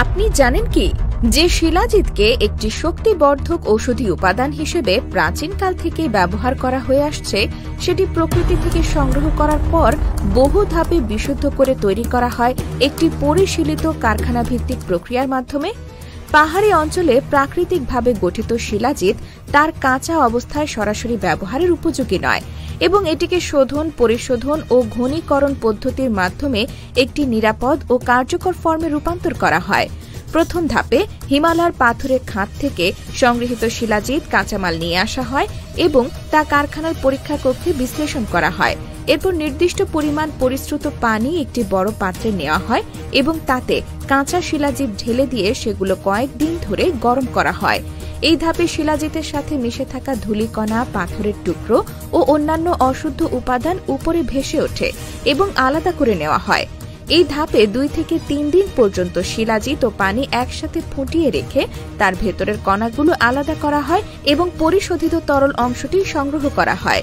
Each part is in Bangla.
আপনি জানেন কি যে শিলাজিৎকে একটি শক্তিবর্ধক ঔষধি উপাদান হিসেবে প্রাচীনকাল থেকে ব্যবহার করা হয়ে আসছে, সেটি প্রকৃতি থেকে সংগ্রহ করার পর বহু ধাপে বিশুদ্ধ করে তৈরি করা হয় একটি পরিশীলিত কারখানা ভিত্তিক প্রক্রিয়ার মাধ্যমে। পাহাড়ি অঞ্চলে প্রাকৃতিকভাবে গঠিত শিলাজিৎ তার কাঁচা অবস্থায় সরাসরি ব্যবহারের উপযোগী নয় এবং এটিকে শোধন, পরিশোধন ও ঘনীকরণ পদ্ধতির মাধ্যমে একটি নিরাপদ ও কার্যকর ফর্মে রূপান্তর করা হয়। প্রথম ধাপে হিমালয়ের পাথুরে খাত থেকে সংগৃহীত শিলাজিৎ কাঁচামাল নিয়ে আসা হয় এবং তা কারখানার পরীক্ষা কক্ষে বিশ্লেষণ করা হয়। এরপর নির্দিষ্ট পরিমাণ পরিশ্রুত পানি একটি বড় পাত্রে নেওয়া হয় এবং তাতে কাঁচা শিলাজিৎ ঢেলে দিয়ে সেগুলো কয়েকদিন ধরে গরম করা হয়। এই ধাপে শিলাজিতের সাথে মিশে থাকা ধূলিকণা, পাথরের টুকরো ও অন্যান্য অশুদ্ধ উপাদান উপরে ভেসে ওঠে এবং আলাদা করে নেওয়া হয়। এই ধাপে 2 থেকে 3 দিন পর্যন্ত শিলাজিৎ ও পানি একসাথে ফুটিয়ে রেখে তার ভেতরের কণাগুলো আলাদা করা হয় এবং পরিশোধিত তরল অংশটি সংগ্রহ করা হয়।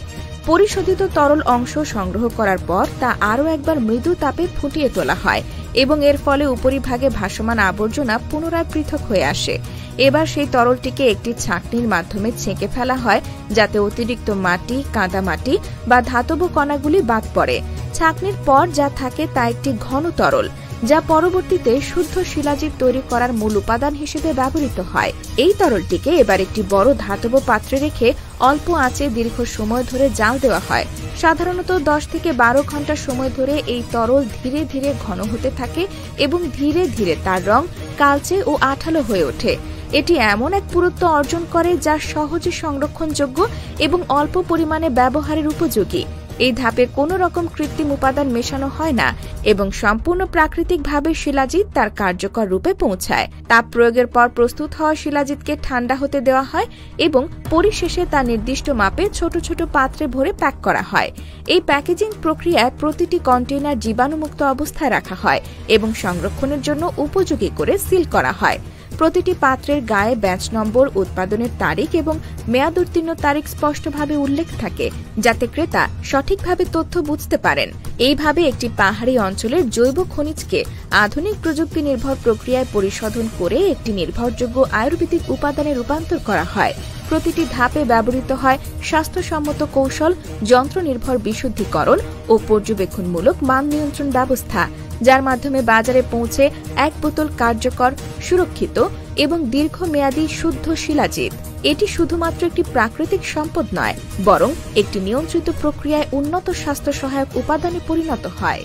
পরিশোধিত তরল অংশ সংগ্রহ করার পর তা আরও একবার মৃদু তাপে ফুটিয়ে তোলা হয় এবং এর ফলে উপরিভাগে ভাসমান আবর্জনা পুনরায় পৃথক হয়ে আসে। এবার সেই তরলটিকে একটি ছাঁকনির মাধ্যমে ছেঁকে ফেলা হয় যাতে অতিরিক্ত মাটি, কাদামাটি বা ধাতব কণাগুলি বাদ পড়ে। ছাঁকনির পর যা থাকে তা একটি ঘন তরল, যা পরবর্তীতে শুদ্ধ শিলাজিৎ তৈরি করার মূল উপাদান হিসেবে ব্যবহৃত হয়। এই তরলটিকে এবার একটি বড় ধাতব পাত্রে রেখে অল্প আঁচে দীর্ঘ সময় ধরে জাল দেওয়া হয়। সাধারণত 10 থেকে 12 ঘন্টা সময় ধরে এই তরল ধীরে ধীরে ঘন হতে থাকে এবং ধীরে ধীরে তার রং কালচে ও আঠালো হয়ে ওঠে। এটি এমন এক পুরুত্ব অর্জন করে যা সহজে সংরক্ষণযোগ্য এবং অল্প পরিমাণে ব্যবহারের উপযোগী। এই ধাপে কোনো রকম কৃত্রিম উপাদান মেশানো হয় না এবং সম্পূর্ণ প্রাকৃতিকভাবে শিলাজিৎ তার কার্যকর রূপে পৌঁছায়। তাপ প্রয়োগের পর প্রস্তুত হওয়া শিলাজিৎকে ঠান্ডা হতে দেওয়া হয় এবং পরিশেষে তা নির্দিষ্ট মাপে ছোট ছোট পাত্রে ভরে প্যাক করা হয়। এই প্যাকেজিং প্রক্রিয়ায় প্রতিটি কন্টেইনার জীবাণুমুক্ত অবস্থায় রাখা হয় এবং সংরক্ষণের জন্য উপযোগী করে সিল করা হয়। প্রতিটি পাত্রের গায়ে ব্যাচ নম্বর, উৎপাদনের তারিখ এবং মেয়াদ উত্তীর্ণ তারিখ স্পষ্টভাবে উল্লেখ থাকে যাতে ক্রেতা সঠিকভাবে তথ্য বুঝতে পারেন। এইভাবে একটি পাহাড়ি অঞ্চলের জৈব খনিজকে আধুনিক প্রযুক্তি নির্ভর প্রক্রিয়ায় পরিশোধন করে একটি নির্ভরযোগ্য আয়ুর্বেদিক উপাদানে রূপান্তর করা হয়। প্রতিটি ধাপে ব্যবহৃত হয় স্বাস্থ্যসম্মত কৌশল, যন্ত্র নির্ভর বিশুদ্ধিকরণ ও পর্যবেক্ষণমূলক মান নিয়ন্ত্রণ ব্যবস্থা, যার মাধ্যমে বাজারে পৌঁছে এক বোতল কার্যকর, সুরক্ষিত এবং দীর্ঘমেয়াদী শুদ্ধ শিলাজিৎ। এটি শুধুমাত্র একটি প্রাকৃতিক সম্পদ নয়, বরং একটি নিয়ন্ত্রিত প্রক্রিয়ায় উন্নত স্বাস্থ্য সহায়ক উপাদানে পরিণত হয়।